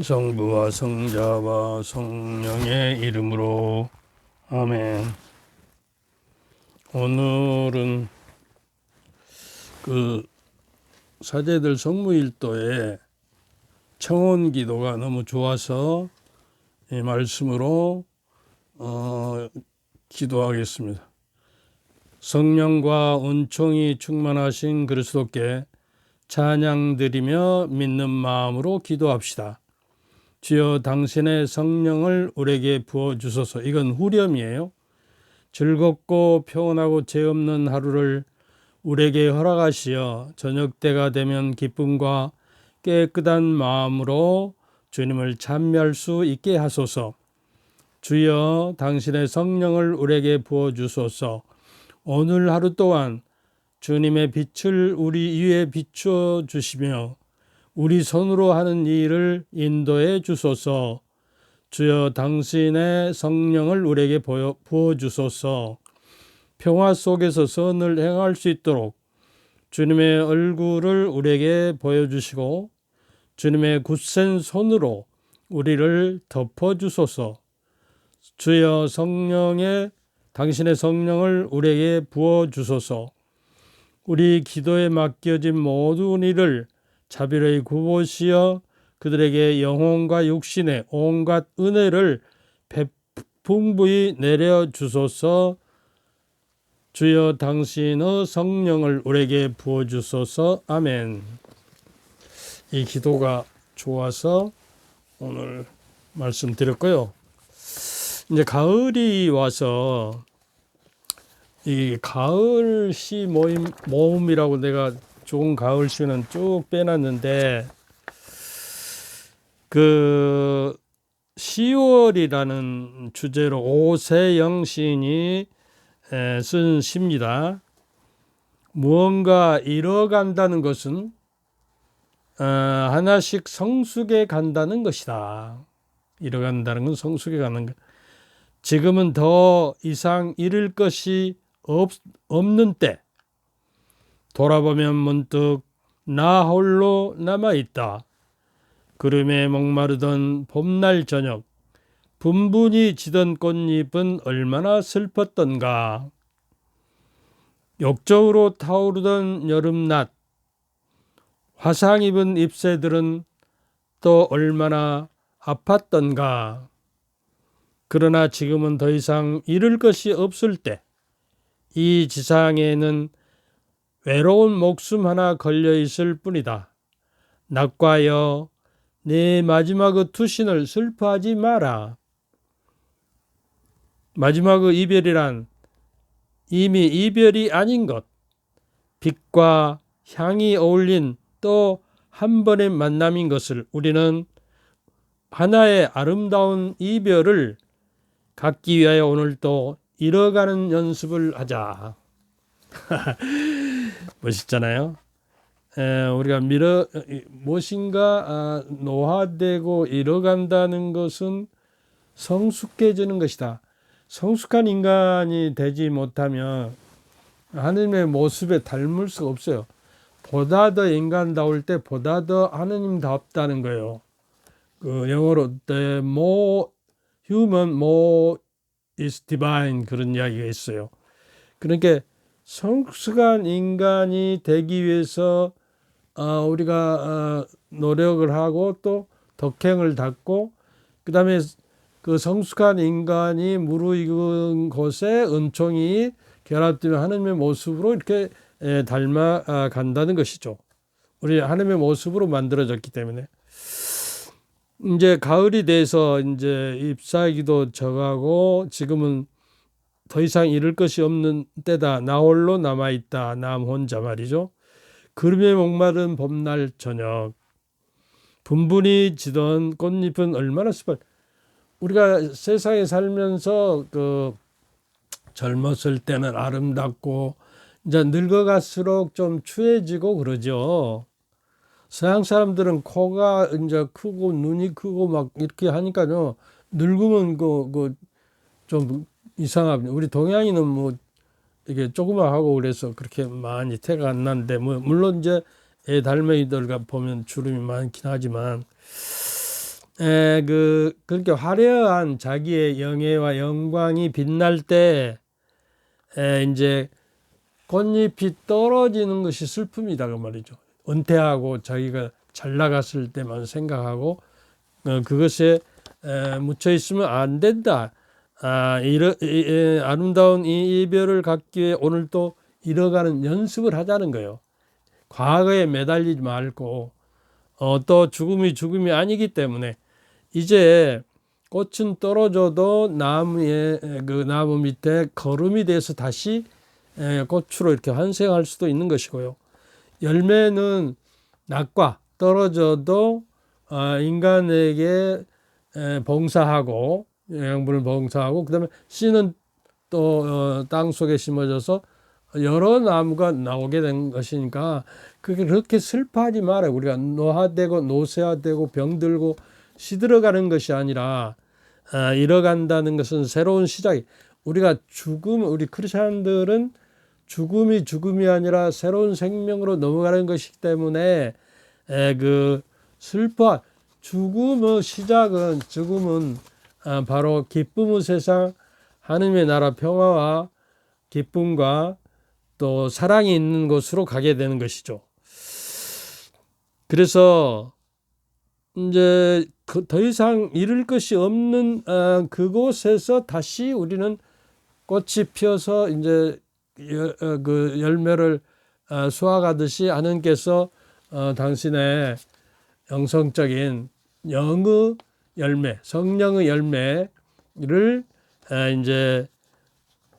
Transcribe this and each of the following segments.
성부와 성자와 성령의 이름으로 아멘. 오늘은 사제들 성무일도에 청원 기도가 너무 좋아서 이 말씀으로 기도하겠습니다. 성령과 은총이 충만하신 그리스도께 찬양드리며 믿는 마음으로 기도합시다. 주여 당신의 성령을 우리에게 부어주소서. 이건 후렴이에요. 즐겁고 평온하고 죄 없는 하루를 우리에게 허락하시어 저녁 때가 되면 기쁨과 깨끗한 마음으로 주님을 찬미할 수 있게 하소서. 주여 당신의 성령을 우리에게 부어주소서. 오늘 하루 동안 주님의 빛을 우리 위에 비추어 주시며 우리 손으로 하는 일을 인도해 주소서. 주여 당신의 성령을 우리에게 부어주소서. 평화 속에서 선을 행할 수 있도록 주님의 얼굴을 우리에게 보여주시고 주님의 굳센 손으로 우리를 덮어주소서. 주여 당신의 성령을 우리에게 부어주소서. 우리 기도에 맡겨진 모든 일을 자비로이 굽으시어 그들에게 영혼과 육신의 온갖 은혜를 풍부히 내려주소서. 주여 당신의 성령을 우리에게 부어주소서. 아멘. 이 기도가 좋아서 오늘 말씀드렸고요. 이제 가을이 와서 이 가을 시 모음이라고 내가 좋은 가을 시는 쭉 빼놨는데 10월이라는 주제로 오세영 시인이 쓴 시입니다. 무언가 잃어간다는 것은 하나씩 성숙해 간다는 것이다. 잃어간다는 건 성숙해 가는 것. 지금은 더 이상 잃을 것이 없는 때 돌아보면 문득 나 홀로 남아있다. 구름에 목마르던 봄날 저녁 분분히 지던 꽃잎은 얼마나 슬펐던가. 욕조로 타오르던 여름낮 화상 입은 잎새들은 또 얼마나 아팠던가. 그러나 지금은 더 이상 잃을 것이 없을 때 이 지상에는 외로운 목숨 하나 걸려 있을 뿐이다. 낙과여 내 마지막의 투신을 슬퍼하지 마라. 마지막의 이별이란 이미 이별이 아닌 것, 빛과 향이 어울린 또 한 번의 만남인 것을 우리는 하나의 아름다운 이별을 갖기 위하여 오늘 또 잃어가는 연습을 하자. 멋있잖아요. 우리가 무엇인가 노화되고 잃어간다는 것은 성숙해지는 것이다. 성숙한 인간이 되지 못하면 하느님의 모습에 닮을 수가 없어요. 보다 더 인간다울 때 보다 더 하느님답다는 거예요. 영어로 the more human, more is divine 그런 이야기가 있어요. 그러니까 성숙한 인간이 되기 위해서 우리가 노력을 하고 또 덕행을 닦고 그 다음에 그 성숙한 인간이 무르익은 곳에 은총이 결합되면 하나님의 모습으로 이렇게 닮아 간다는 것이죠. 우리 하나님의 모습으로 만들어졌기 때문에 이제 가을이 돼서 이제 잎사귀도 져가고 지금은 더 이상 잃을 것이 없는 때다. 나 홀로 남아있다. 남 혼자 말이죠. 구름에 목마른 봄날 저녁 분분히 지던 꽃잎은 얼마나 우리가 세상에 살면서 젊었을 때는 아름답고 이제 늙어갈수록 좀 추해지고 그러죠. 서양 사람들은 코가 이제 크고 눈이 크고 막 이렇게 하니까요. 늙으면 좀 이상합니다. 우리 동양인은 뭐 이게 조그마하고 그래서 그렇게 많이 태가 안 나는데 물론 이제 애 달매이들 보면 주름이 많긴 하지만 그렇게 화려한 자기의 영예와 영광이 빛날 때 이제 꽃잎이 떨어지는 것이 슬픔이다 그 말이죠. 은퇴하고 자기가 잘 나갔을 때만 생각하고 그것에 묻혀 있으면 안 된다. 아름다운 이 이별을 갖기 위해 오늘 또 잃어가는 연습을 하자는 거예요. 과거에 매달리지 말고 또 죽음이 아니기 때문에 이제 꽃은 떨어져도 나무 밑에 거름이 돼서 다시 꽃으로 이렇게 환생할 수도 있는 것이고요. 열매는 낙과 떨어져도 인간에게 봉사하고 영양분을 봉사하고 그다음에 씨는 또 땅 속에 심어져서 여러 나무가 나오게 된 것이니까 그게 그렇게 슬퍼하지 말아요. 우리가 노화되고 노쇠화되고 병들고 시들어가는 것이 아니라 잃어간다는 것은 새로운 시작이. 우리가 우리 크리스천들은 죽음이 아니라 새로운 생명으로 넘어가는 것이기 때문에 죽음의 시작은 바로 기쁨의 세상, 하느님의 나라 평화와 기쁨과 또 사랑이 있는 곳으로 가게 되는 것이죠. 그래서 이제 더 이상 잃을 것이 없는 그곳에서 다시 우리는 꽃이 피어서 이제 그 열매를 수확하듯이 하나님께서 당신의 영성적인 영의 열매, 성령의 열매를 이제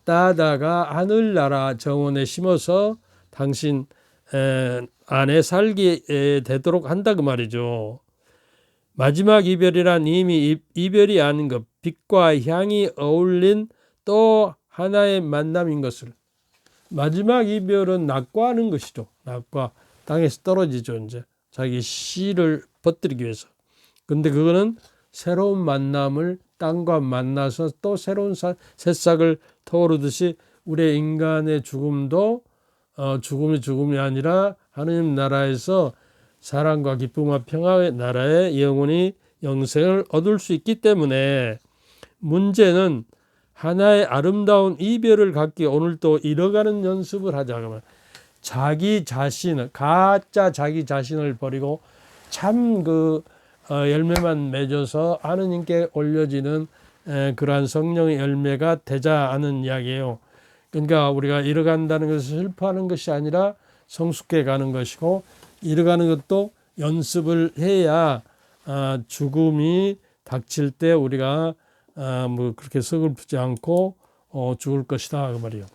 따다가 하늘나라 정원에 심어서 당신 안에 살게 되도록 한다 그 말이죠. 마지막 이별이란 이미 이별이 아닌 것, 빛과 향이 어울린 또 하나의 만남인 것을. 마지막 이별은 낙과하는 것이죠. 낙과 땅에서 떨어지죠. 이제 자기 씨를 퍼뜨리기 위해서. 근데 그거는 새로운 만남을 땅과 만나서 또 새로운 새싹을 터오르듯이 우리의 인간의 죽음도 죽음이 아니라 하느님 나라에서 사랑과 기쁨과 평화의 나라에 영원히 영생을 얻을 수 있기 때문에 문제는 하나의 아름다운 이별을 갖기 오늘도 잃어가는 연습을 하자. 그러면 가짜 자기 자신을 버리고 참 열매만 맺어서 하느님께 올려지는 그러한 성령의 열매가 되자 하는 이야기예요. 그러니까 우리가 잃어간다는 것을 슬퍼하는 것이 아니라 성숙해 가는 것이고, 잃어가는 것도 연습을 해야 죽음이 닥칠 때 우리가 그렇게 서글프지 않고 죽을 것이다 그 말이에요.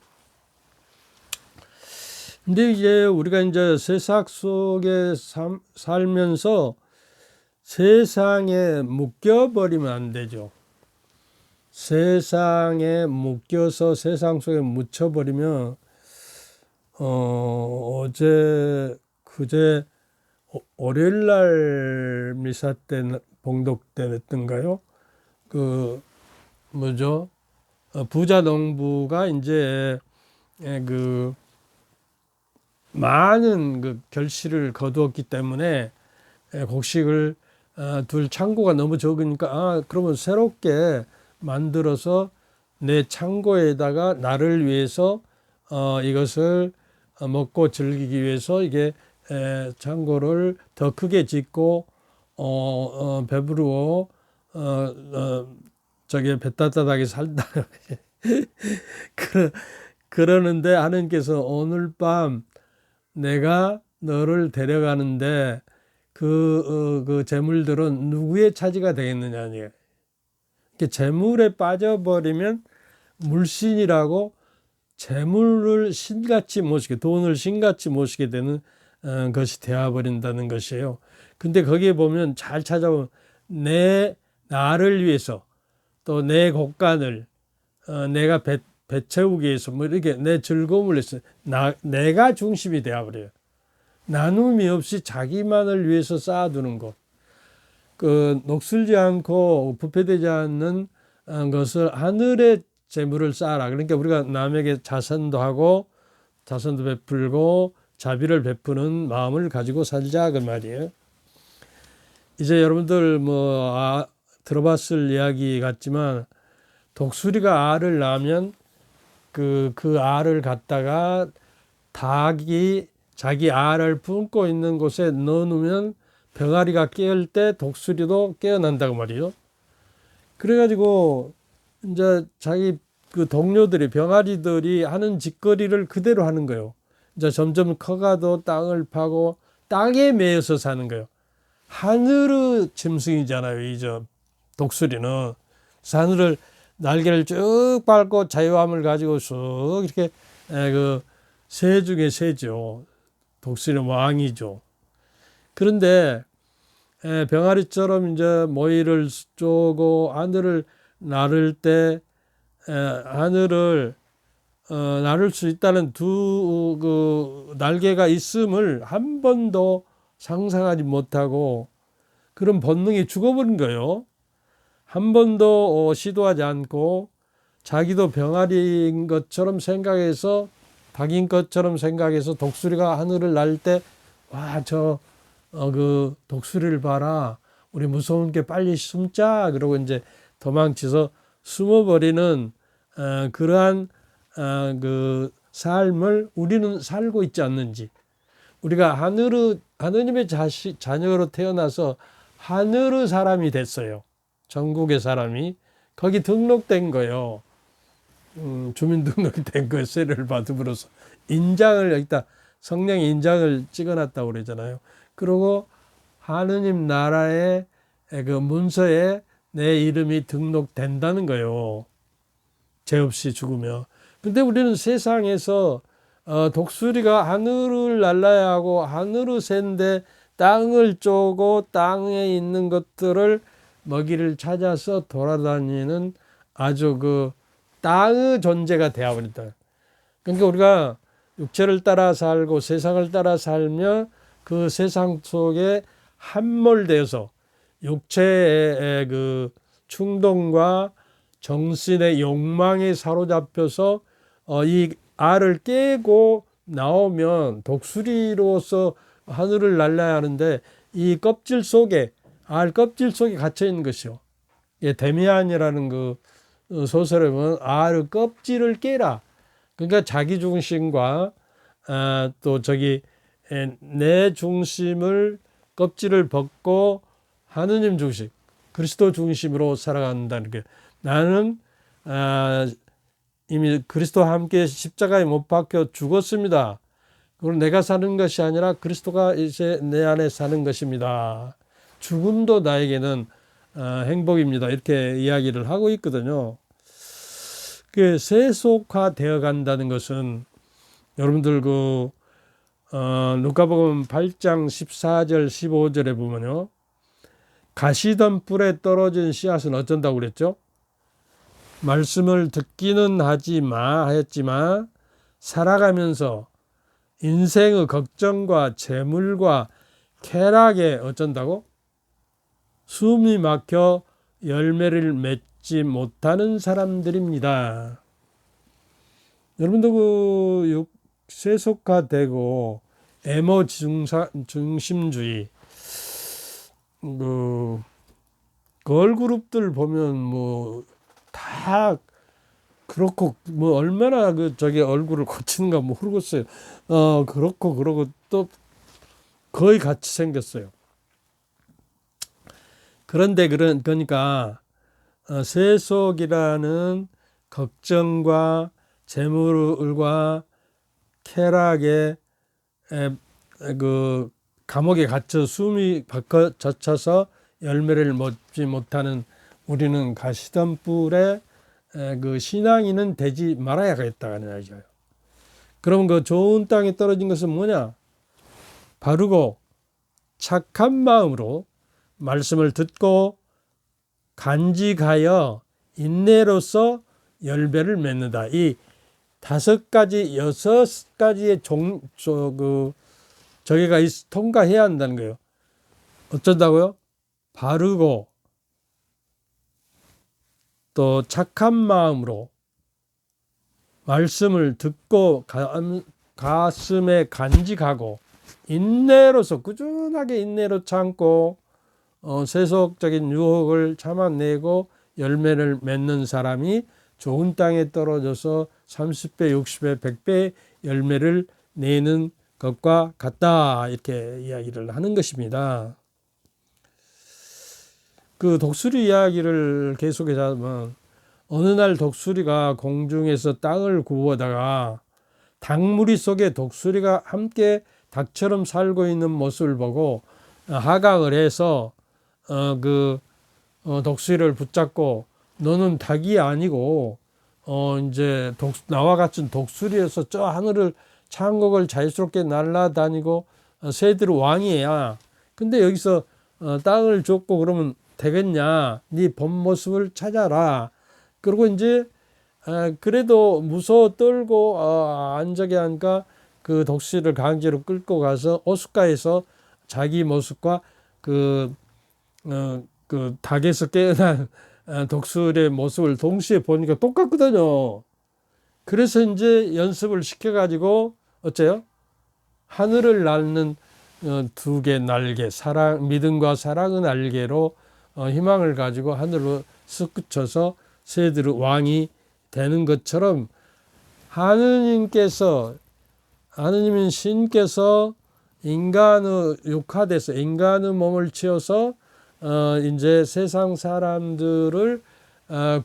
근데 이제 우리가 이제 세상 속에 살면서 세상에 묶여버리면 안 되죠. 세상에 묶여서 세상 속에 묻혀버리면 그제 월요일날 미사 때 봉독 때였던가요? 부자 농부가 이제 많은 결실을 거두었기 때문에 곡식을 둘 창고가 너무 적으니까 그러면 새롭게 만들어서 내 창고에다가 나를 위해서 이것을 먹고 즐기기 위해서 이게 창고를 더 크게 짓고 배부르고 저게 배 따뜻하게 살다 그러는데 하나님께서 오늘 밤 내가 너를 데려가는데 그 재물들은 누구의 차지가 되겠느냐. 이렇게 재물에 빠져버리면 물신이라고 재물을 신같이 모시게, 돈을 신같이 모시게 되는 것이 되어버린다는 것이에요. 근데 거기에 보면 잘 찾아보면 나를 위해서 또 내 곳간을 내가 배채우기 위해서 이렇게 내 즐거움을 위해서 내가 중심이 되어버려요. 나눔이 없이 자기만을 위해서 쌓아두는 것. 녹슬지 않고 부패되지 않는 것을 하늘의 재물을 쌓아라. 그러니까 우리가 남에게 자선도 하고 자선도 베풀고 자비를 베푸는 마음을 가지고 살자 그 말이에요. 이제 여러분들 들어봤을 이야기 같지만 독수리가 알을 낳으면 그 알을 갖다가 닭이 자기 알을 품고 있는 곳에 넣어놓으면 병아리가 깨을 때 독수리도 깨어난다고 말이죠. 그래가지고 이제 자기 그 동료들이 병아리들이 하는 짓거리를 그대로 하는 거예요. 이제 점점 커가도 땅을 파고 땅에 매여서 사는 거예요. 하늘의 짐승이잖아요. 이저 독수리는 하늘을 날개를 쭉 밟고 자유함을 가지고 쑥 이렇게 그 새 중에 새죠. 독수리는 왕이죠. 그런데 병아리처럼 이제 모이를 쪼고 하늘을 나를 때 하늘을 나를 수 있다는 두 날개가 있음을 한 번도 상상하지 못하고 그런 본능이 죽어버린 거예요. 한 번도 시도하지 않고 자기도 병아리인 것처럼 생각해서 닭인 것처럼 생각해서 독수리가 하늘을 날 때 와, 그 독수리를 봐라. 우리 무서운 게 빨리 숨자. 그러고 이제 도망쳐서 숨어버리는 그러한 그 삶을 우리는 살고 있지 않는지. 우리가 하느님의 자녀로 태어나서 하늘의 사람이 됐어요. 전국의 사람이. 거기 등록된 거예요. 주민등록이 된 거예요. 세례를 받음으로써. 인장을 여기다 성령의 인장을 찍어놨다고 그러잖아요. 그리고 하느님 나라의 그 문서에 내 이름이 등록된다는 거예요. 죄 없이 죽으면. 근데 우리는 세상에서 독수리가 하늘을 날아야 하고 하늘의 새인데 땅을 쪼고 땅에 있는 것들을 먹이를 찾아서 돌아다니는 아주 그 땅의 존재가 되어버린다. 그러니까 우리가 육체를 따라 살고 세상을 따라 살며 그 세상 속에 함몰되어서 육체의 그 충동과 정신의 욕망에 사로잡혀서 이 알을 깨고 나오면 독수리로서 하늘을 날아야 하는데 이 껍질 속에 알 껍질 속에 갇혀 있는 것이요. 데미안이라는 그 소설에 보면 알의 껍질을 깨라. 그러니까 자기 중심과 또 내 중심을 껍질을 벗고 하느님 중심, 그리스도 중심으로 살아간다는 게 나는 이미 그리스도와 함께 십자가에 못 박혀 죽었습니다. 그걸 내가 사는 것이 아니라 그리스도가 이제 내 안에 사는 것입니다. 죽음도 나에게는 행복입니다. 이렇게 이야기를 하고 있거든요. 그 세속화되어 간다는 것은 여러분들 누가복음 8장 14절 15절에 보면요. 가시던 뿔에 떨어진 씨앗은 어쩐다고 그랬죠? 말씀을 듣기는 하였지만 살아가면서 인생의 걱정과 재물과 쾌락에 어쩐다고? 숨이 막혀 열매를 맺지 못하는 사람들입니다. 여러분도 세속화되고 애모 중심주의 그 걸그룹들 보면 다 그렇고 얼마나 얼굴을 고치는가 모르겠어요. 그렇고 그러고 또 거의 같이 생겼어요. 그런데 그러니까 세속이라는 걱정과 재물과 쾌락에 그 감옥에 갇혀 숨이 젖혀서 열매를 맺지 못하는 우리는 가시던 뿔에 그 신앙인은 되지 말아야겠다는 얘기예요. 그럼 그 좋은 땅에 떨어진 것은 뭐냐? 바르고 착한 마음으로 말씀을 듣고 간직하여 인내로서 열매를 맺는다. 이 5가지, 6가지의 저기가 통과해야 한다는 거예요. 어쩐다고요? 바르고 또 착한 마음으로 말씀을 듣고 가슴에 간직하고 인내로서 꾸준하게 인내로 참고 세속적인 유혹을 참아내고 열매를 맺는 사람이 좋은 땅에 떨어져서 30배, 60배, 100배 열매를 내는 것과 같다. 이렇게 이야기를 하는 것입니다. 그 독수리 이야기를 계속해서 하면 어느 날 독수리가 공중에서 땅을 굽어다가 닭무리 속에 독수리가 함께 닭처럼 살고 있는 모습을 보고 하강을 해서 독수리를 붙잡고 너는 닭이 아니고 이제 나와 같은 독수리에서 저 하늘을 창곡을 자유스럽게 날아다니고 새들의 왕이야. 근데 여기서 땅을 줬고 그러면 되겠냐? 네 본 모습을 찾아라. 그리고 이제 그래도 무서워 떨고 안 저기 하니까 그 독수리를 강제로 끌고 가서 오숫가에서 자기 모습과 그 닭에서 깨어난 독수리의 모습을 동시에 보니까 똑같거든요. 그래서 이제 연습을 시켜가지고 어째요? 하늘을 날는 두 개 날개, 믿음과 사랑의 날개로 희망을 가지고 하늘로 솟구쳐서 새들의 왕이 되는 것처럼 하느님인 신께서 인간의 육화돼서 인간의 몸을 채워서 이제 세상 사람들을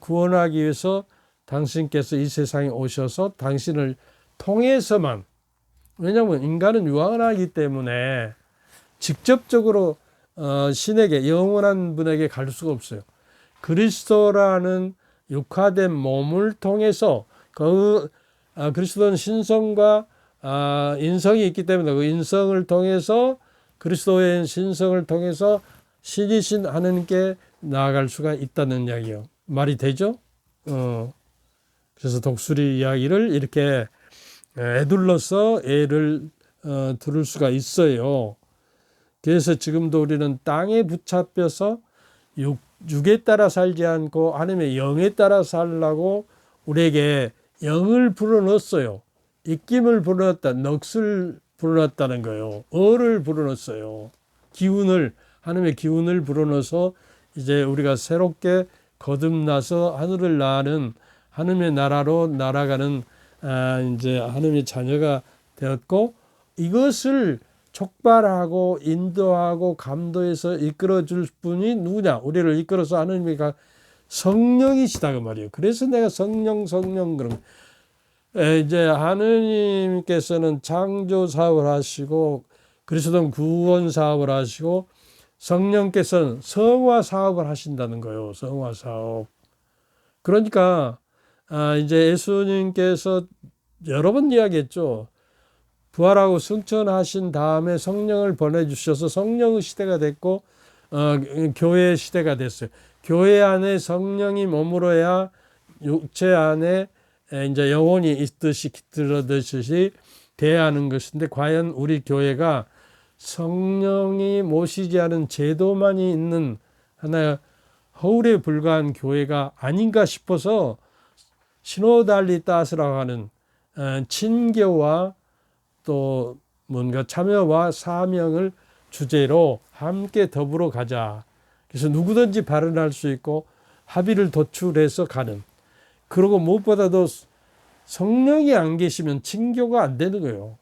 구원하기 위해서 당신께서 이 세상에 오셔서 당신을 통해서만, 왜냐하면 인간은 유한하기 때문에 직접적으로 신에게, 영원한 분에게 갈 수가 없어요. 그리스도라는 육화된 몸을 통해서 그리스도는 신성과 인성이 있기 때문에 그 인성을 통해서 그리스도의 신성을 통해서 신이신 하느님께 나아갈 수가 있다는 이야기요. 말이 되죠? 그래서 독수리 이야기를 이렇게 애둘러서 애를 들을 수가 있어요. 그래서 지금도 우리는 땅에 붙잡혀서 육에 따라 살지 않고 하나님의 영에 따라 살라고 우리에게 영을 불어넣었어요. 입김을 불어넣었다. 넋을 불어넣었다는 거예요. 어를 불어넣었어요. 하나님의 기운을 불어넣어서 이제 우리가 새롭게 거듭나서 하늘을 나는 하나님의 나라로 날아가는 이제 하나님의 자녀가 되었고, 이것을 촉발하고 인도하고 감도해서 이끌어줄 분이 누구냐? 우리를 이끌어서 하나님이 성령이시다 그 말이에요. 그래서 내가 성령 그러면 이제 하느님께서는 창조 사업을 하시고 그리스도는 구원 사업을 하시고 성령께서는 성화 사업을 하신다는 거예요. 성화 사업. 그러니까 이제 예수님께서 여러 번 이야기했죠. 부활하고 승천하신 다음에 성령을 보내주셔서 성령의 시대가 됐고 교회의 시대가 됐어요. 교회 안에 성령이 머물어야 육체 안에 이제 영혼이 있듯이 깃들어듯이 돼야 하는 것인데, 과연 우리 교회가 성령이 모시지 않은 제도만이 있는 하나의 허울에 불과한 교회가 아닌가 싶어서 시노달리따스라고 하는 친교와 또 뭔가 참여와 사명을 주제로 함께 더불어 가자. 그래서 누구든지 발언할 수 있고 합의를 도출해서 가는. 그리고 무엇보다도 성령이 안 계시면 친교가 안 되는 거예요.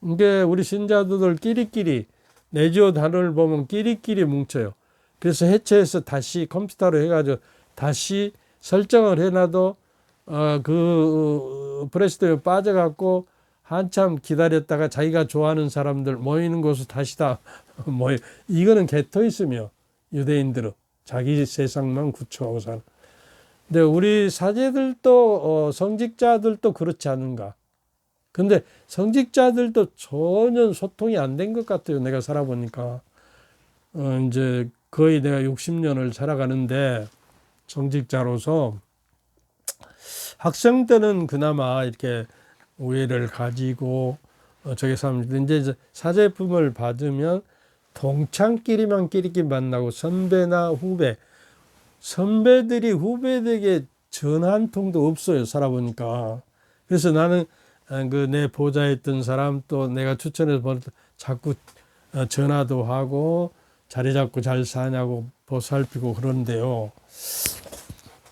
이게 우리 신자들 끼리끼리 내지오 단어를 보면 끼리끼리 뭉쳐요. 그래서 해체해서 다시 컴퓨터로 해가지고 다시 설정을 해놔도 그 프레스토에 빠져갖고 한참 기다렸다가 자기가 좋아하는 사람들 모이는 곳을 다시 다 모여. 이거는 개토있으며 유대인들은 자기 세상만 구축하고 사는. 근데 우리 사제들도 성직자들도 그렇지 않은가. 근데 성직자들도 전혀 소통이 안 된 것 같아요. 내가 살아보니까 이제 거의 내가 60년을 살아가는데 성직자로서 학생 때는 그나마 이렇게 우애를 가지고 저기 사람들 이제 사제품을 받으면 동창끼리만 끼리끼리 만나고 선배나 후배, 선배들이 후배들에게 전 한 통도 없어요. 살아보니까. 그래서 나는 그 내 보좌에 있던 사람 또 내가 추천해서 보낼 때 자꾸 전화도 하고 자리 잡고 잘 사냐고 보살피고 그런데요.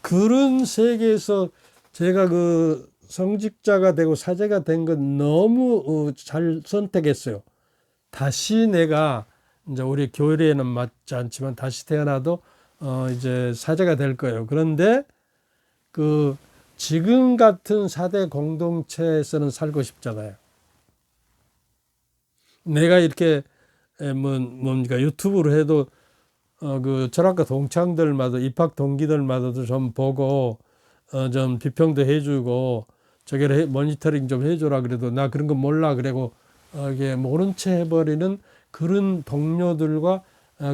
그런 세계에서 제가 그 성직자가 되고 사제가 된 건 너무 잘 선택했어요. 다시 내가 이제 우리 교회에는 맞지 않지만 다시 태어나도 이제 사제가 될 거예요. 그런데 그 지금 같은 사대 공동체에서는 살고 싶잖아요. 내가 이렇게 뭡니까 유튜브로 해도 그 철학과 동창들마다 입학 동기들마다도 좀 보고 좀 비평도 해주고 저게 모니터링 좀 해줘라 그래도 나 그런 거 몰라 그래고 이게 모른 채 해버리는 그런 동료들과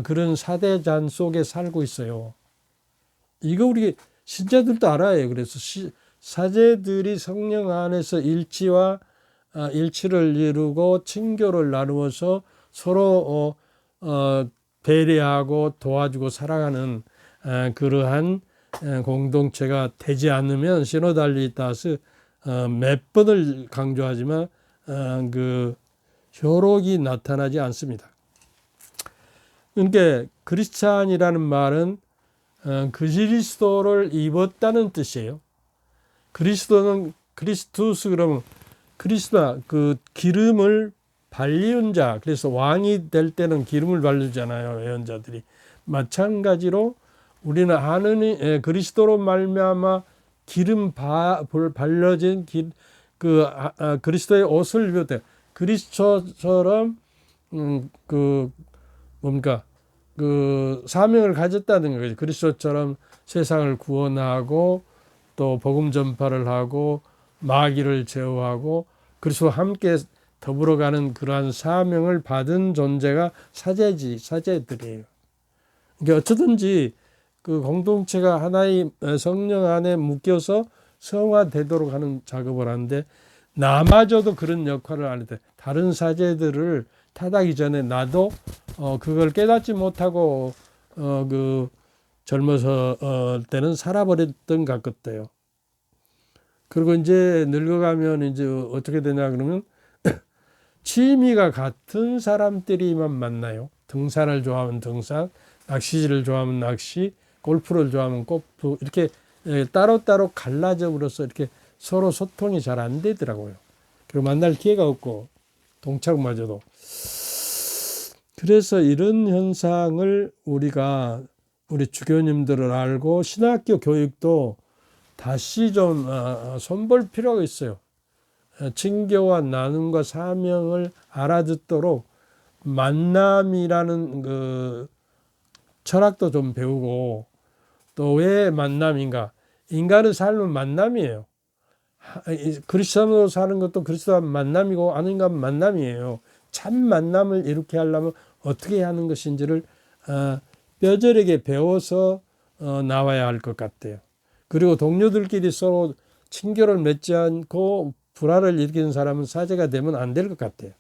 그런 사대잔 속에 살고 있어요. 이거 우리 신자들도 알아요. 그래서 사제들이 성령 안에서 일치와 일치를 이루고 친교를 나누어서 서로 배려하고 도와주고 살아가는 그러한 공동체가 되지 않으면 시노달리타스 몇 번을 강조하지만 그 효력이 나타나지 않습니다. 그러니까 크리스찬이라는 말은 그리스도를 입었다는 뜻이에요. 그리스도는 크리스투스 그러면 그리스도 그 기름을 발리운 자, 그래서 왕이 될 때는 기름을 바르잖아요. 예언자들이. 마찬가지로 우리는 하느님 그리스도로 말미암아 기름 발려진 그리스도의 옷을 입었대. 그리스도처럼 그 뭡니까 그 사명을 가졌다는 거죠. 그리스도처럼 세상을 구원하고 또 복음 전파를 하고 마귀를 제어하고 그리스도와 함께 더불어가는 그러한 사명을 받은 존재가 사제들이에요. 그러니까 어쩌든지 그 공동체가 하나의 성령 안에 묶여서 성화되도록 하는 작업을 하는데 나마저도 그런 역할을 안 했대. 다른 사제들을 타다기 전에 나도 그걸 깨닫지 못하고 그 젊어서 때는 살아버렸던 것 같대요. 그리고 이제 늙어가면 이제 어떻게 되냐 그러면 취미가 같은 사람들이만 만나요. 등산을 좋아하면 등산, 낚시질을 좋아하면 낚시, 골프를 좋아하면 골프 이렇게 따로따로 갈라져 버려서 이렇게 서로 소통이 잘 안 되더라고요. 그리고 만날 기회가 없고 동창마저도. 그래서 이런 현상을 우리가 우리 주교님들을 알고 신학교 교육도 다시 좀 손볼 필요가 있어요. 친교와 나눔과 사명을 알아듣도록 만남이라는 그 철학도 좀 배우고 또 왜 만남인가? 인간의 삶은 만남이에요. 그리스도로 사는 것도 그리스도와 만남이고 아닌가 만남이에요. 참 만남을 이렇게 하려면 어떻게 하는 것인지를 뼈저리게 배워서 나와야 할 것 같아요. 그리고 동료들끼리 서로 친교를 맺지 않고 불화를 일으키는 사람은 사제가 되면 안 될 것 같아요.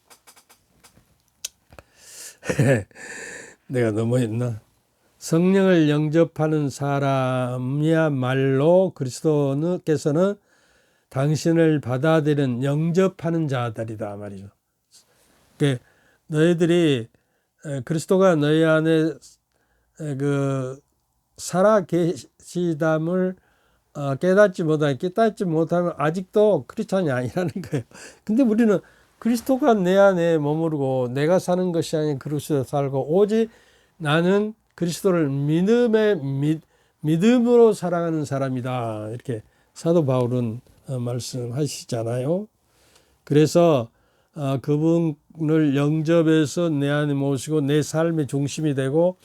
내가 너무 했나? 성령을 영접하는 사람이야말로 그리스도께서는 당신을 받아들이는 영접하는 자들이다 말이죠. 그러니까 너희들이 그리스도가 너희 안에 그 살아 계시담을 깨닫지 못하면 아직도 크리스찬이 아니라는 거예요. 근데 우리는 그리스도가 내 안에 머무르고 내가 사는 것이 아닌 그리스도 살고 오직 나는 그리스도를 믿음으로 살아가는 사람이다. 이렇게 사도 바울은 말씀하시잖아요. 그래서 그분을 영접해서 내 안에 모시고 내 삶의 중심이 되고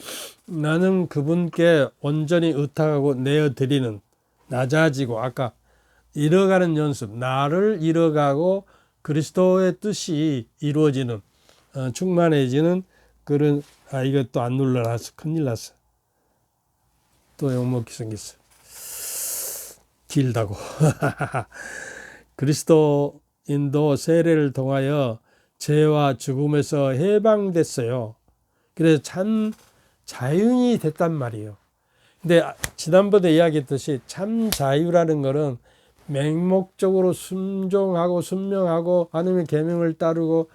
나는 그분께 온전히 의탁하고 내어드리는 낮아지고 아까 잃어가는 연습, 나를 잃어가고 그리스도의 뜻이 이루어지는 충만해지는 그런 이것도 안 눌러놨어. 큰일 났어. 또 욕먹기 생겼어. 길다고. 그리스도인도 세례를 통하여 죄와 죽음에서 해방됐어요. 그래서 참 자유인이 됐단 말이에요. 근데 지난번에 이야기했듯이 참 자유라는 것은 맹목적으로 순종하고 순명하고 하나님의 계명을 따르고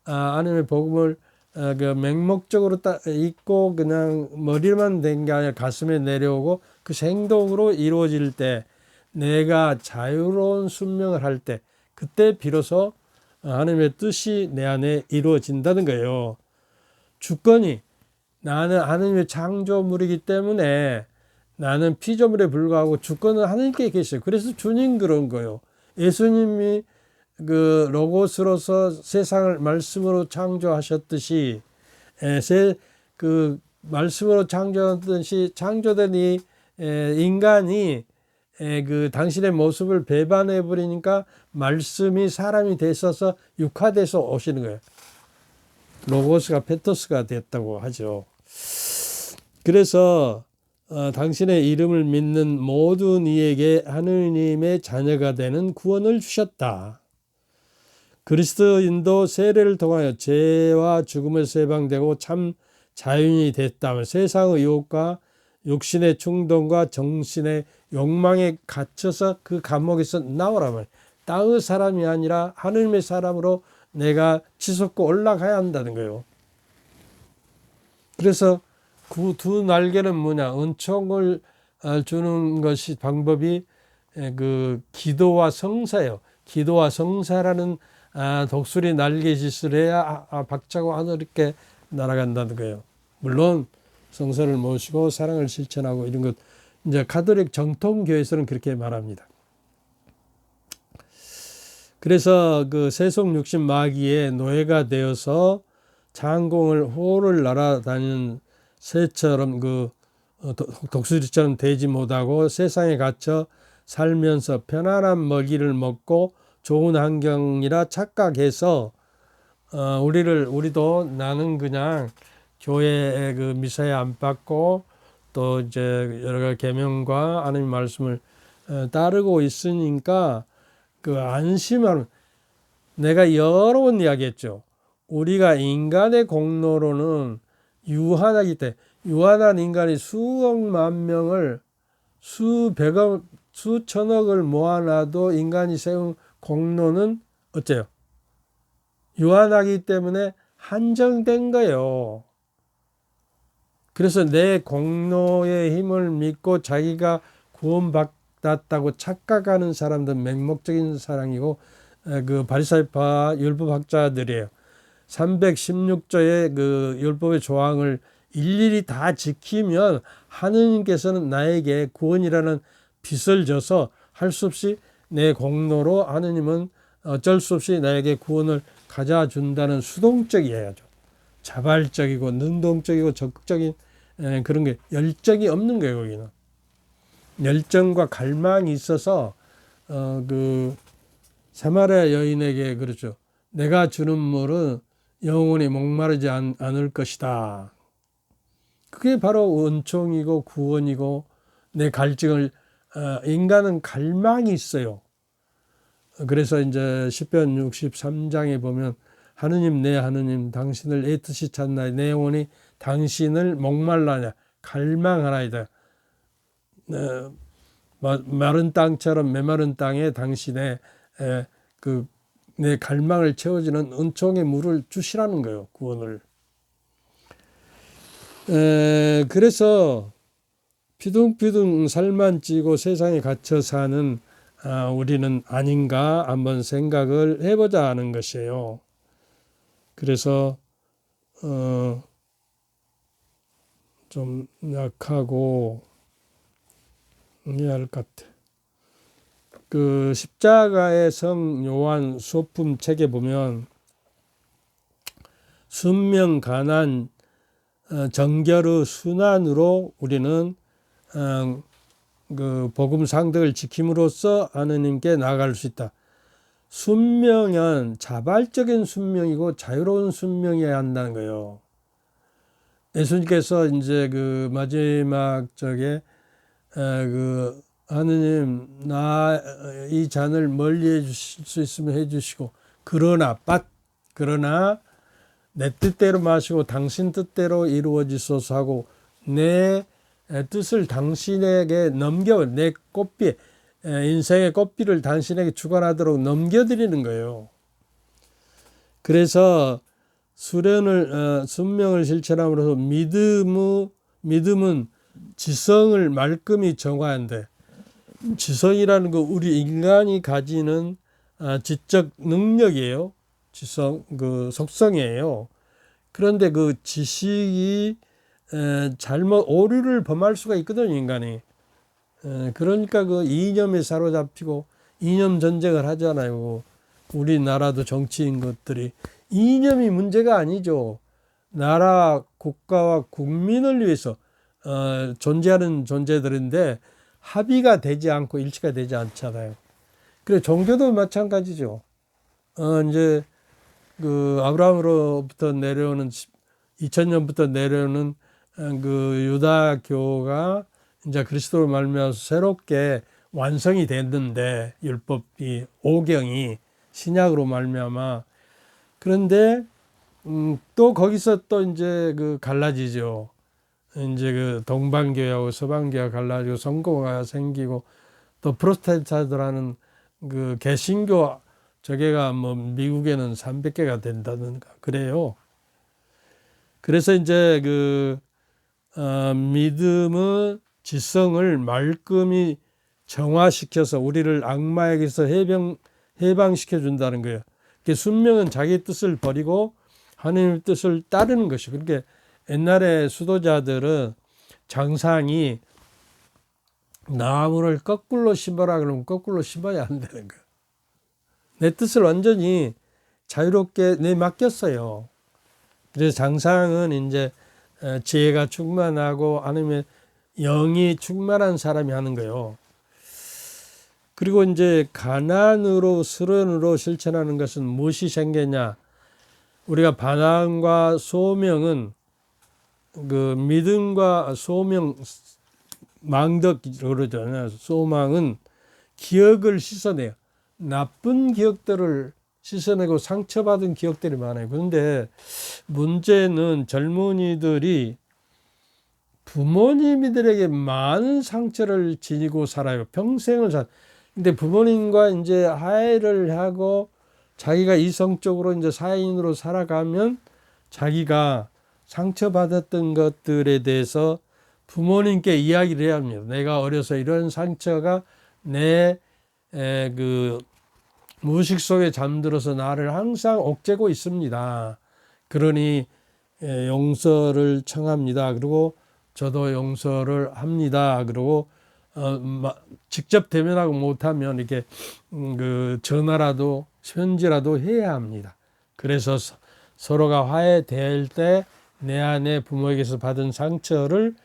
하나님의 복음을 그 맹목적으로 있고 그냥 머리만 된 게 아니라 가슴에 내려오고 그 행동으로 이루어질 때, 내가 자유로운 순명을 할 때, 그때 비로소 하나님의 뜻이 내 안에 이루어진다는 거예요. 주권이, 나는 하나님의 창조물이기 때문에 나는 피조물에 불과하고 주권은 하나님께 계셔요. 그래서 주님 그런 거예요. 예수님이 그 로고스로서 세상을 말씀으로 창조하셨듯이, 그 말씀으로 창조하듯이 창조된 이 인간이 그 당신의 모습을 배반해 버리니까 말씀이 사람이 되셔서 육화돼서 오시는 거예요. 로고스가 페토스가 됐다고 하죠. 그래서 당신의 이름을 믿는 모든 이에게 하느님의 자녀가 되는 구원을 주셨다. 그리스도인도 세례를 통하여 죄와 죽음에서 해방되고 참 자유인이 됐다면 세상의 유혹과 육신의 충동과 정신의 욕망에 갇혀서 그 감옥에서 나오라 말이에요. 땅의 사람이 아니라 하느님의 사람으로 내가 치솟고 올라가야 한다는 거예요. 그래서 그 두 날개는 뭐냐? 은총을 주는 것이 방법이 그 기도와 성사예요. 기도와 성사라는 독수리 날개짓을 해야 박차고 하늘께 날아간다는 거예요. 물론 성서를 모시고 사랑을 실천하고 이런 것, 이제 가톨릭 정통교에서는 그렇게 말합니다. 그래서 그 세속 육신 마귀의 노예가 되어서 장공을 호를 날아다니는 새처럼 그 독수리처럼 되지 못하고 세상에 갇혀 살면서 편안한 먹이를 먹고 좋은 환경이라 착각해서 우리도 나는 그냥 교회의 그 미사에 안 받고 또 이제 여러 가지 계명과 하나님 말씀을 따르고 있으니까 그 안심하는, 내가 여러 번 이야기했죠. 우리가 인간의 공로로는 유한하기 때문에, 유한한 인간이 수억만 명을 수백억 수천억을 모아놔도 인간이 세운 공로는 어째요? 유한하기 때문에 한정된 거예요. 그래서 내 공로의 힘을 믿고 자기가 구원받았다고 착각하는 사람들은 맹목적인 사랑이고, 그 바리사이파 율법학자들이에요. 316조의 그 율법의 조항을 일일이 다 지키면 하느님께서는 나에게 구원이라는 빚을 져서 할 수 없이 내 공로로 하느님은 어쩔 수 없이 나에게 구원을 가져준다는 수동적이어야죠. 자발적이고 능동적이고 적극적인 그런 게 열정이 없는 거예요. 거기는 열정과 갈망이 있어서 그 사마리아 여인에게 그렇죠. 내가 주는 물은 영원히 목마르지 않을 것이다. 그게 바로 은총이고 구원이고, 내 갈증을 인간은 갈망이 있어요. 그래서 이제 시편 63장에 보면 하느님 내 하느님 당신을 애뜻이 찾나이다. 내 영혼이 당신을 목말라냐 갈망하나이다. 마른 땅처럼 메마른 땅에 당신의 그 내 갈망을 채워주는 은총의 물을 주시라는 거예요. 구원을. 그래서 피둥피둥 살만 찌고 세상에 갇혀 사는 우리는 아닌가 한번 생각을 해보자 하는 것이에요. 그래서 좀 약하고 해야 할 것 같아. 그 십자가의 성 요한 수호품 책에 보면 순명 가난 정결의 순환으로 우리는 그 복음 상덕을 지킴으로써 하느님께 나아갈 수 있다. 순명은 자발적인 순명이고 자유로운 순명이어야 한다는 거예요. 예수님께서 이제 그 마지막 적에 그 하느님 나 이 잔을 멀리 해주실 수 있으면 해주시고 그러나 내 뜻대로 마시고 당신 뜻대로 이루어지소서 하고 내 뜻을 당신에게 넘겨, 내 꽃비, 인생의 꽃비를 당신에게 주관하도록 넘겨드리는 거예요. 그래서 순명을 실천함으로써 믿음은 지성을 말끔히 정화한대. 지성이라는 거 우리 인간이 가지는 지적 능력이에요. 지성, 그 속성이에요. 그런데 그 지식이 잘못 오류를 범할 수가 있거든요, 인간이. 그러니까 그 이념에 사로잡히고 이념 전쟁을 하잖아요. 우리나라도 정치인 것들이 이념이 문제가 아니죠. 나라, 국가와 국민을 위해서 존재하는 존재들인데 합의가 되지 않고 일치가 되지 않잖아요. 그래 종교도 마찬가지죠. 이제 그 아브라함으로부터 내려오는 2000년부터 내려오는 그 유다교가 이제 그리스도로 말미암아서 새롭게 완성이 됐는데 율법이 오경이 신약으로 말미암아. 그런데 또 거기서 또 이제 그 갈라지죠. 이제 그 동방교회하고 서방교회가 갈라지고 성공회가 생기고 또 프로테스탄트라는 그 개신교 저게가 뭐 미국에는 300개가 된다든가 그래요. 그래서 이제 그 믿음의 지성을 말끔히 정화시켜서 우리를 악마에게서 해방시켜 준다는 거예요. 순명은 자기 뜻을 버리고 하나님의 뜻을 따르는 것이고, 그러니까 옛날에 수도자들은 장상이 나무를 거꾸로 심어라 그러면 거꾸로 심어야 안 되는 거예요. 내 뜻을 완전히 자유롭게 내 맡겼어요. 그래서 장상은 이제 지혜가 충만하고 하나님의 영이 충만한 사람이 하는 거예요. 그리고 이제 가난으로 수련으로 실천하는 것은 무엇이 생겼냐? 우리가 반항과 소명은 그 믿음과 소명, 망덕 그러잖아요. 소망은 기억을 씻어내요. 나쁜 기억들을 씻어내고 상처받은 기억들이 많아요. 그런데 문제는 젊은이들이 부모님들에게 많은 상처를 지니고 살아요. 평생을 근데 부모님과 이제 화해를 하고 자기가 이성적으로 이제 사인으로 살아가면 자기가 상처받았던 것들에 대해서 부모님께 이야기를 해야 합니다. 내가 어려서 이런 상처가 내 그 무의식 속에 잠들어서 나를 항상 옥죄고 있습니다. 그러니 용서를 청합니다. 그리고 저도 용서를 합니다. 그리고 직접 대면하고 못하면 이렇게 그 전화라도 편지라도 해야 합니다. 그래서 서로가 화해될 때 내 안에 부모에게서 받은 상처를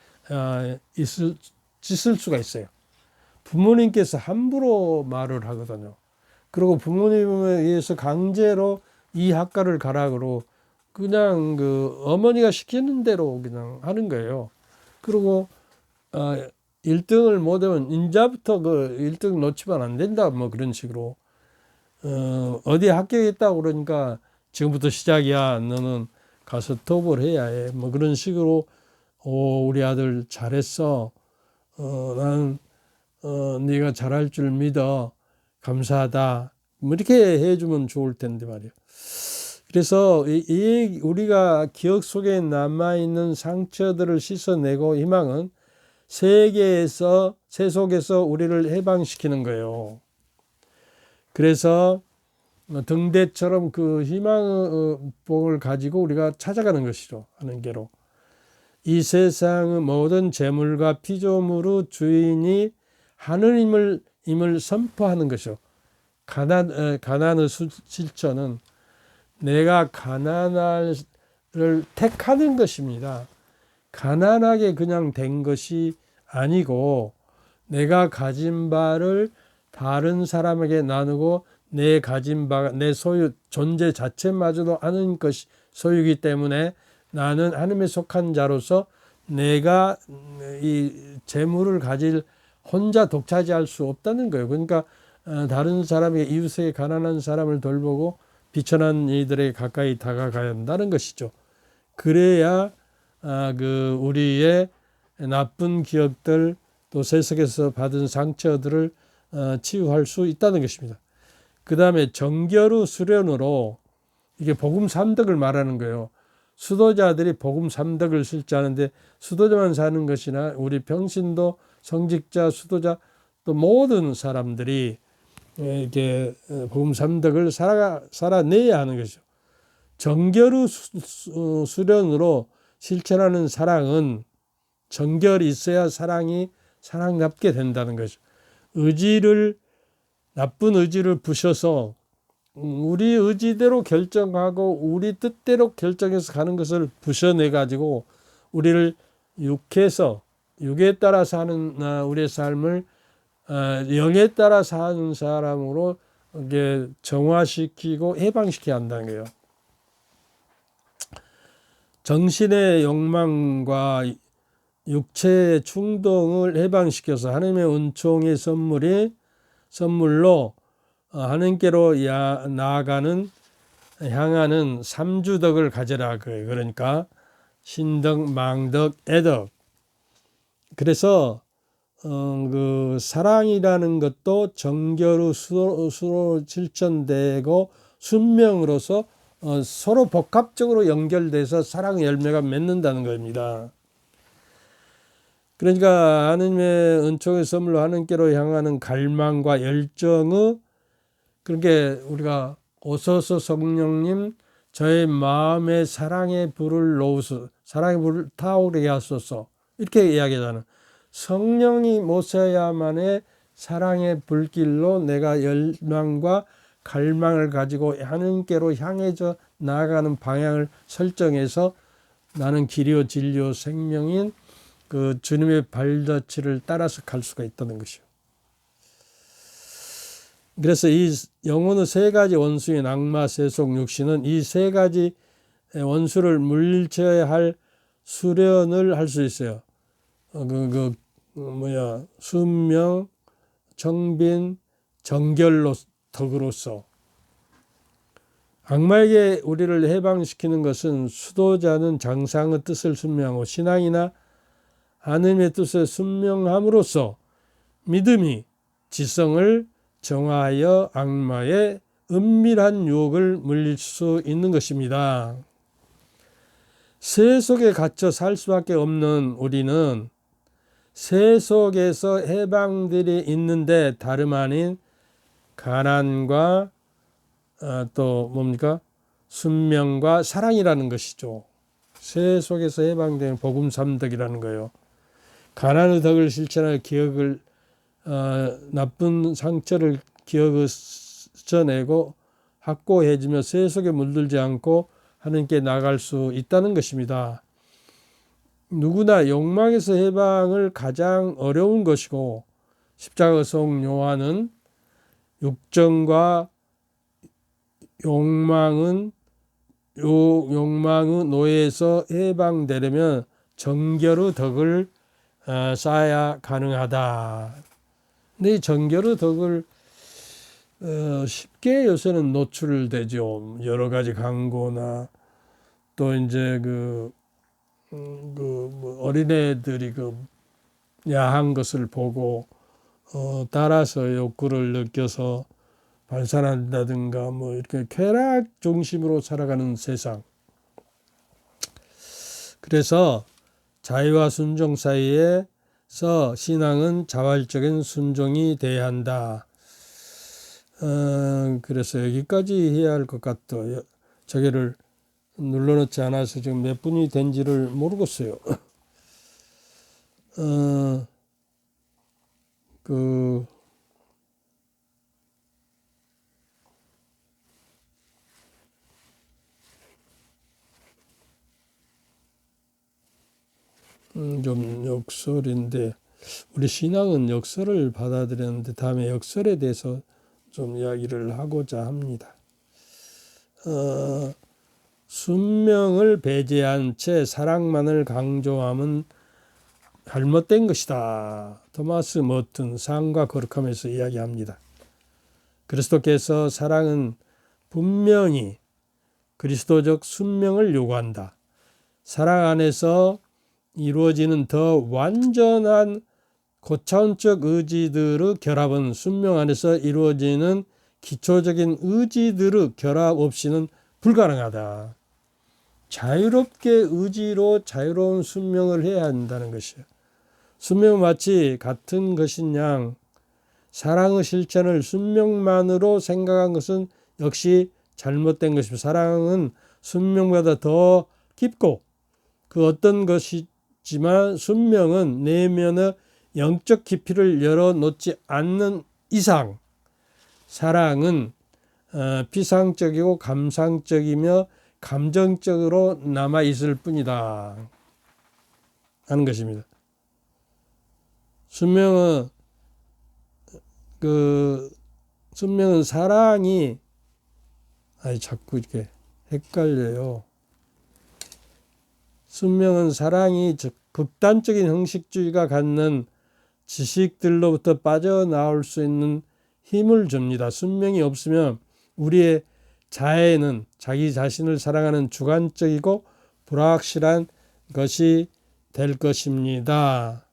씻을 수가 있어요. 부모님께서 함부로 말을 하거든요. 그리고 부모님에 의해서 강제로 이 학과를 가라 그러고 그냥 그 어머니가 시키는 대로 그냥 하는 거예요. 그리고 1등을 못하면 인자부터 그 1등 놓치면 안 된다 뭐 그런 식으로 어디에 합격했다고 그러니까 지금부터 시작이야. 너는 가서 토업을 해야 해. 뭐 그런 식으로 우리 아들 잘했어. 나는 네가 잘할 줄 믿어. 감사하다. 뭐 이렇게 해주면 좋을 텐데 말이야. 그래서 우리가 기억 속에 남아있는 상처들을 씻어내고 희망은 세속에서 우리를 해방시키는 거예요. 그래서 등대처럼 그 희망의 복을 가지고 우리가 찾아가는 것이죠. 하는 게로. 이 세상의 모든 재물과 피조물의 주인이 하느님을 선포하는 것이요. 가난의 실천은 내가 가난을 택하는 것입니다. 가난하게 그냥 된 것이 아니고 내가 가진 바를 다른 사람에게 나누고 내 가진 바가 내 소유 존재 자체마저도 아는 것이 소유이기 때문에 나는 하나님에 속한 자로서 내가 이 재물을 가질 혼자 독차지할 수 없다는 거예요. 그러니까 다른 사람에게 이웃에게 가난한 사람을 돌보고 비천한 이들에게 가까이 다가가야 한다는 것이죠. 그래야 그 우리의 나쁜 기억들 또 세속에서 받은 상처들을 치유할 수 있다는 것입니다. 그 다음에 정결의 수련으로 이게 복음 삼덕을 말하는 거예요. 수도자들이 복음 삼덕을 실천하는데 수도자만 사는 것이나 우리 평신도 성직자 수도자 또 모든 사람들이 이렇게 복음 삼덕을 살아내야 하는 것이죠. 정결의 수련으로 실천하는 사랑은 정결이 있어야 사랑이 사랑답게 된다는 것이죠. 나쁜 의지를 부셔서 우리 의지대로 결정하고 우리 뜻대로 결정해서 가는 것을 부셔내 가지고 우리를 육에 따라 사는 우리의 삶을 영에 따라 사는 사람으로 이게 정화시키고 해방시켜야 한다는 거예요. 정신의 욕망과 육체의 충동을 해방시켜서 하나님의 은총의 선물로 하나님께로 향하는 삼주덕을 가져라. 그러니까 신덕, 망덕, 애덕. 그래서 그 사랑이라는 것도 정결의 수로 실천되고 순명으로서 서로 복합적으로 연결돼서 사랑의 열매가 맺는다는 겁니다. 그러니까 하나님의 은총의 선물로 하나님께로 향하는 갈망과 열정의 그렇게 우리가 오소서 성령님 저의 마음에 사랑의 불을 놓으소서 사랑의 불을 타오르게 하소서 이렇게 이야기하잖아요. 성령이 모셔야만의 사랑의 불길로 내가 열망과 갈망을 가지고 하나님께로 향해져 나아가는 방향을 설정해서 나는 길이요 진리요 생명인 그 주님의 발자취를 따라서 갈 수가 있다는 것이요. 그래서 이 영혼의 세 가지 원수인 악마, 세속, 육신은 이 세 가지 원수를 물리쳐야 할 수련을 할 수 있어요. 순명, 정빈, 정결로 덕으로서. 악마에게 우리를 해방시키는 것은 수도자는 장상의 뜻을 순명하고 신앙이나 하나님의 뜻을 순명함으로써 믿음이 지성을 정하여 악마의 은밀한 유혹을 물릴 수 있는 것입니다. 새 속에 갇혀 살 수밖에 없는 우리는 새 속에서 해방들이 있는데 다름 아닌 가난과 또 뭡니까? 순명과 사랑이라는 것이죠. 새 속에서 해방되는 복음 삼덕이라는 거예요. 가난의 덕을 실천하여 기억을 나쁜 상처를 기억해내고 확고해지며 새 속에 물들지 않고 하나님께 나갈 수 있다는 것입니다. 누구나 욕망에서 해방을 가장 어려운 것이고 십자가 속 요한은 육정과 욕망의 노예에서 해방되려면 정결의 덕을 쌓아야 가능하다. 근데 이 정결의 덕을 쉽게 요새는 노출되죠. 여러 가지 광고나 또 이제 어린애들이 야한 것을 보고 따라서 욕구를 느껴서 발산한다든가 이렇게 쾌락 중심으로 살아가는 세상. 그래서 자유와 순종 사이에서 신앙은 자발적인 순종이 돼야 한다. 그래서 여기까지 해야 할 것 같아요. 저기를 눌러놓지 않아서 지금 몇 분이 된지를 모르겠어요. 좀 역설인데 우리 신앙은 역설을 받아들였는데 다음에 역설에 대해서 좀 이야기를 하고자 합니다. 순명을 배제한 채 사랑만을 강조함은 잘못된 것이다. 토마스 머튼 상과 거룩함에서 이야기합니다. 그리스도께서 사랑은 분명히 그리스도적 순명을 요구한다. 사랑 안에서 이루어지는 더 완전한 고차원적 의지들의 결합은 순명 안에서 이루어지는 기초적인 의지들의 결합 없이는 불가능하다. 자유롭게 의지로 자유로운 순명을 해야 한다는 것이에요. 순명은 마치 같은 것인 양 사랑의 실천을 순명만으로 생각한 것은 역시 잘못된 것입니다. 사랑은 순명보다 더 깊고 그 어떤 것이지만 순명은 내면의 영적 깊이를 열어놓지 않는 이상 사랑은 피상적이고 감상적이며 감정적으로 남아있을 뿐이다 하는 것입니다. 순명은 사랑이 자꾸 이렇게 헷갈려요. 순명은 사랑이 극단적인 형식주의가 갖는 지식들로부터 빠져나올 수 있는 힘을 줍니다. 순명이 없으면 우리의 자애는 자기 자신을 사랑하는 주관적이고 불확실한 것이 될 것입니다.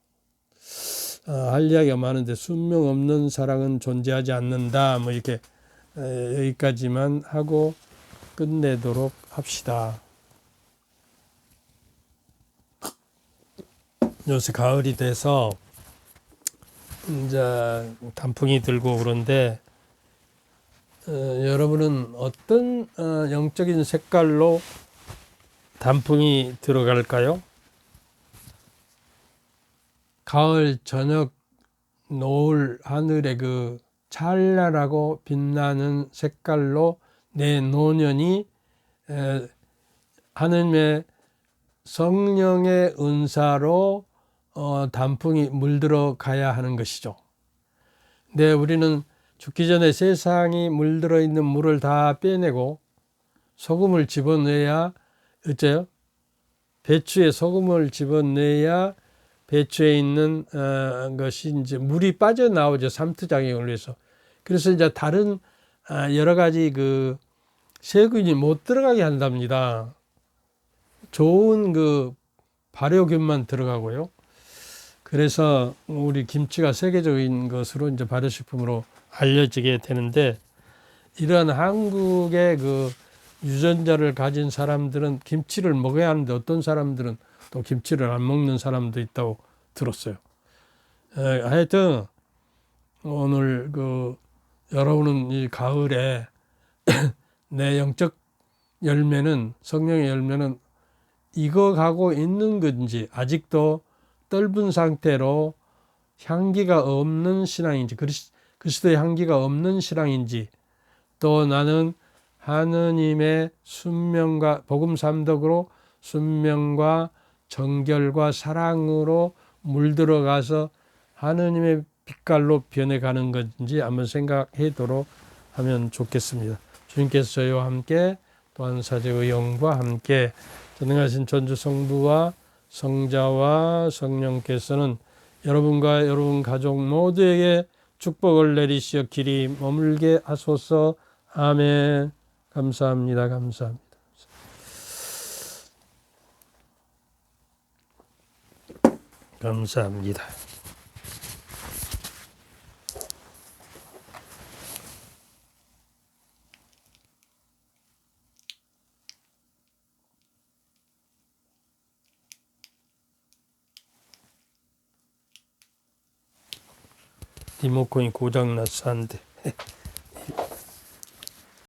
할 이야기가 많은데 순명 없는 사랑은 존재하지 않는다. 뭐 이렇게 여기까지만 하고 끝내도록 합시다. 요새 가을이 돼서 이제 단풍이 들고 그런데 여러분은 어떤 영적인 색깔로 단풍이 들어갈까요? 가을 저녁 노을 하늘의 그 찬란하고 빛나는 색깔로 내 노년이 하느님의 성령의 은사로 단풍이 물들어 가야 하는 것이죠. 근데 우리는 죽기 전에 세상이 물들어 있는 물을 다 빼내고 소금을 집어넣어야 어째요? 배추에 소금을 집어넣어야 배추에 있는 것이 이제 물이 빠져나오죠. 삼투작용을 위해서. 그래서 이제 다른 여러 가지 그 세균이 못 들어가게 한답니다. 좋은 그 발효균만 들어가고요. 그래서 우리 김치가 세계적인 것으로 이제 발효식품으로 알려지게 되는데 이런 한국의 그 유전자를 가진 사람들은 김치를 먹어야 하는데 어떤 사람들은 또 김치를 안 먹는 사람도 있다고 들었어요. 하여튼 오늘 그 여러분은 이 가을에 내 영적 열매는 성령의 열매는 익어가고 있는 건지 아직도 떫은 상태로 향기가 없는 신앙인지 그리스도의 향기가 없는 신앙인지 또 나는 하느님의 순명과 복음 삼덕으로 순명과 정결과 사랑으로 물들어가서 하느님의 빛깔로 변해가는 건지 한번 생각하도록 하면 좋겠습니다. 주님께서 저희와 함께 또한 사제의 영과 함께 전능하신 전주 성부와 성자와 성령께서는 여러분과 여러분 가족 모두에게 축복을 내리시어 길이 머물게 하소서. 아멘. 감사합니다. 감사합니다. 감사합니다. 리모컨이 고장났어. 안 돼.